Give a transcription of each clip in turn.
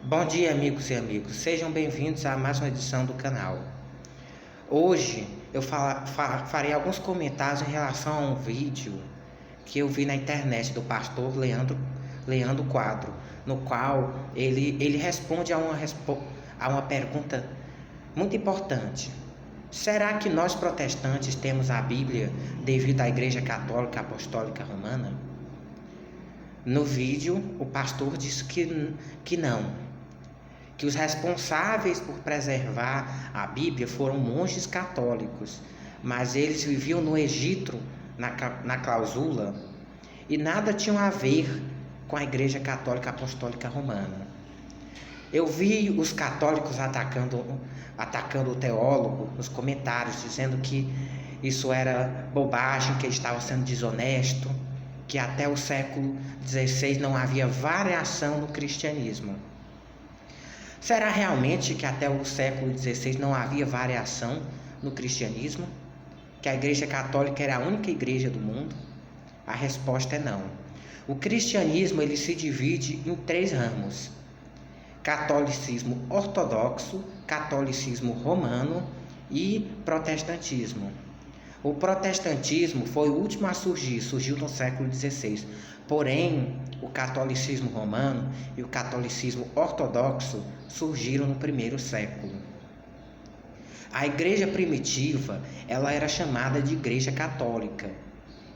Bom dia, amigos e amigas. Sejam bem-vindos a mais uma edição do canal. Hoje eu farei alguns comentários em relação a um vídeo que eu vi na internet do pastor Leandro Quadro, no qual ele responde a uma pergunta muito importante. Será que nós protestantes temos a Bíblia devido à Igreja Católica Apostólica Romana? No vídeo, o pastor disse que não, que os responsáveis por preservar a Bíblia foram monges católicos, mas eles viviam no Egito, na clausula, e nada tinham a ver com a Igreja Católica Apostólica Romana. Eu vi os católicos atacando o teólogo nos comentários, dizendo que isso era bobagem, que ele estava sendo desonesto, que até o século XVI não havia variação no cristianismo. Será realmente que até o século XVI não havia variação no cristianismo? Que a Igreja Católica era a única igreja do mundo? A resposta é não. O cristianismo ele se divide em 3 ramos: catolicismo ortodoxo, catolicismo romano e protestantismo. O protestantismo foi o último a surgiu no século XVI. Porém, o catolicismo romano e o catolicismo ortodoxo surgiram no primeiro século. A igreja primitiva, ela era chamada de igreja católica.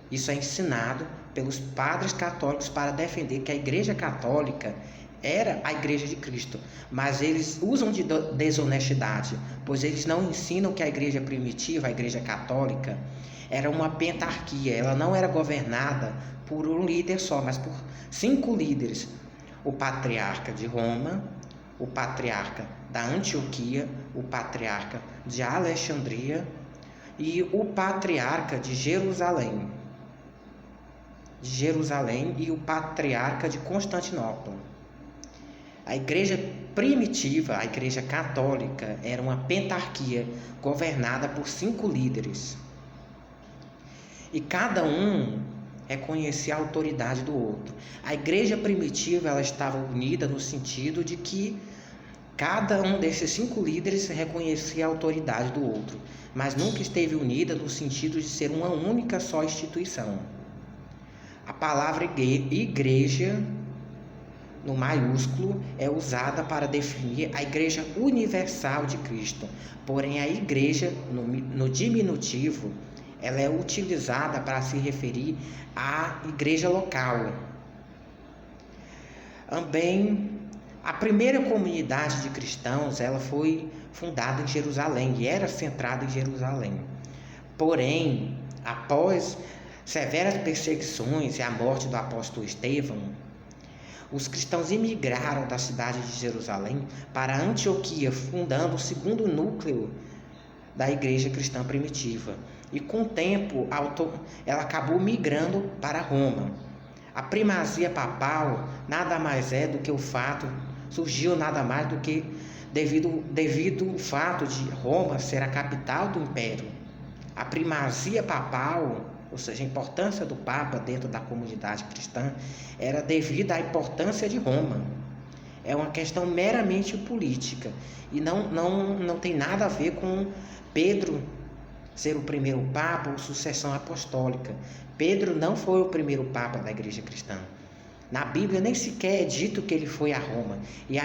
Isso é ensinado pelos padres católicos para defender que a igreja católica era a igreja de Cristo, mas eles usam de desonestidade, pois eles não ensinam que a igreja primitiva, a igreja católica, era uma pentarquia. Ela não era governada por um líder só, mas por 5 líderes: o patriarca de Roma, o patriarca da Antioquia, o patriarca de Alexandria e o patriarca de Jerusalém e o patriarca de Constantinopla. A igreja primitiva, a igreja católica, era uma pentarquia governada por 5 líderes. E cada um reconhecia a autoridade do outro. A igreja primitiva ela estava unida no sentido de que cada um desses 5 líderes reconhecia a autoridade do outro, mas nunca esteve unida no sentido de ser uma única só instituição. A palavra igreja, no maiúsculo, é usada para definir a Igreja Universal de Cristo. Porém, a igreja, no diminutivo, ela é utilizada para se referir à igreja local. Também, a primeira comunidade de cristãos, ela foi fundada em Jerusalém e era centrada em Jerusalém. Porém, após severas perseguições e a morte do apóstolo Estevão, os cristãos imigraram da cidade de Jerusalém para Antioquia, fundando o segundo núcleo da igreja cristã primitiva. E com o tempo, ela acabou migrando para Roma. A primazia papal nada mais é do que surgiu nada mais do que devido ao fato de Roma ser a capital do império. A primazia papal, ou seja, a importância do Papa dentro da comunidade cristã, era devido à importância de Roma. É uma questão meramente política e não tem nada a ver com Pedro ser o primeiro Papa ou sucessão apostólica. Pedro não foi o primeiro Papa da igreja cristã. Na Bíblia nem sequer é dito que ele foi a Roma, e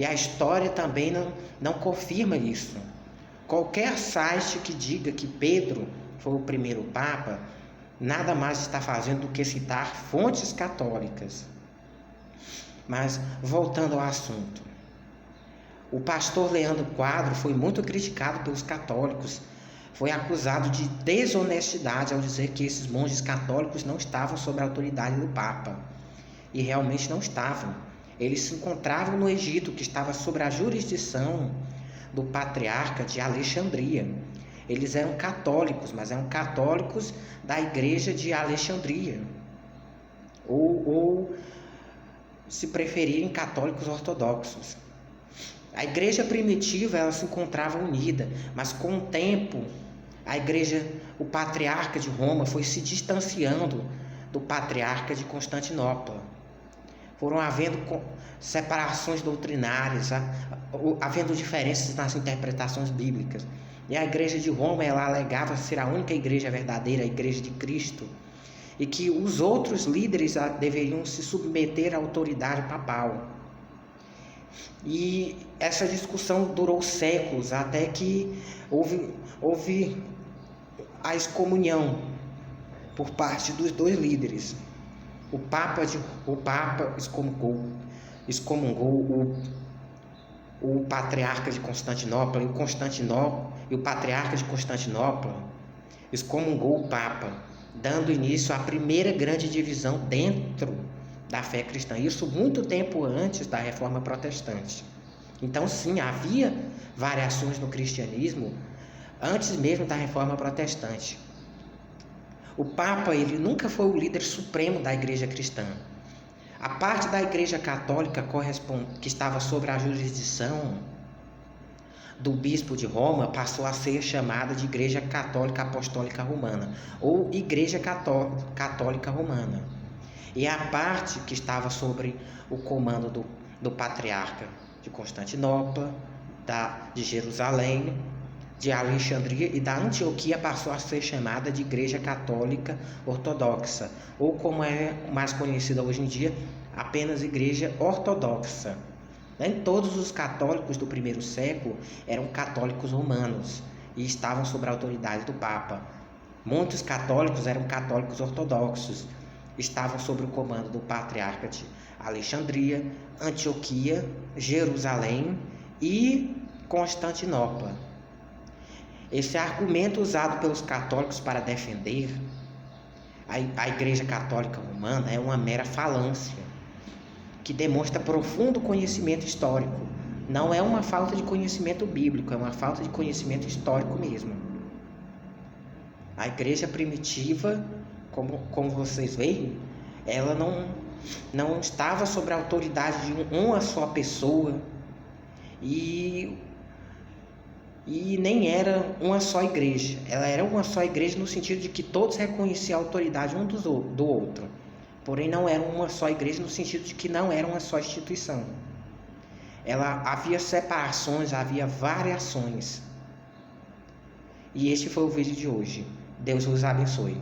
a história também não confirma isso. Qualquer site que diga que Pedro foi o primeiro Papa, nada mais está fazendo do que citar fontes católicas. Mas, voltando ao assunto, o pastor Leandro Quadro foi muito criticado pelos católicos. Foi acusado de desonestidade ao dizer que esses monges católicos não estavam sob a autoridade do Papa. E realmente não estavam. Eles se encontravam no Egito, que estava sob a jurisdição do patriarca de Alexandria. Eles eram católicos, mas eram católicos da igreja de Alexandria. Ou se preferirem, católicos ortodoxos. A igreja primitiva ela se encontrava unida, mas com o tempo o patriarca de Roma foi se distanciando do patriarca de Constantinopla. foram havendo separações doutrinárias, havendo diferenças nas interpretações bíblicas. E a igreja de Roma, ela alegava ser a única igreja verdadeira, a igreja de Cristo, e que os outros líderes deveriam se submeter à autoridade papal. E essa discussão durou séculos, até que houve a excomunhão por parte dos dois líderes. O Papa excomungou o Patriarca de Constantinopla, e o Patriarca de Constantinopla excomungou o Papa, dando início à primeira grande divisão dentro da fé cristã. Isso muito tempo antes da Reforma Protestante. Então, sim, havia variações no cristianismo antes mesmo da Reforma Protestante. O Papa, ele nunca foi o líder supremo da Igreja cristã. A parte da Igreja Católica que estava sob a jurisdição do Bispo de Roma passou a ser chamada de Igreja Católica Apostólica Romana, ou Igreja Católica Romana. E a parte que estava sobre o comando do Patriarca de Constantinopla, de Jerusalém, de Alexandria e da Antioquia passou a ser chamada de Igreja Católica Ortodoxa, ou como é mais conhecida hoje em dia, apenas Igreja Ortodoxa. Nem todos os católicos do primeiro século eram católicos romanos e estavam sob a autoridade do Papa. Muitos católicos eram católicos ortodoxos, estavam sob o comando do Patriarca de Alexandria, Antioquia, Jerusalém e Constantinopla. Esse argumento usado pelos católicos para defender a Igreja Católica Romana é uma mera falância, que demonstra profundo conhecimento histórico. Não é uma falta de conhecimento bíblico, é uma falta de conhecimento histórico mesmo. A igreja primitiva, como vocês veem, ela não estava sob a autoridade de uma só pessoa e nem era uma só igreja. Ela era uma só igreja no sentido de que todos reconheciam a autoridade um do outro. Porém, não era uma só igreja no sentido de que não era uma só instituição. Havia separações, havia variações. E este foi o vídeo de hoje. Deus os abençoe.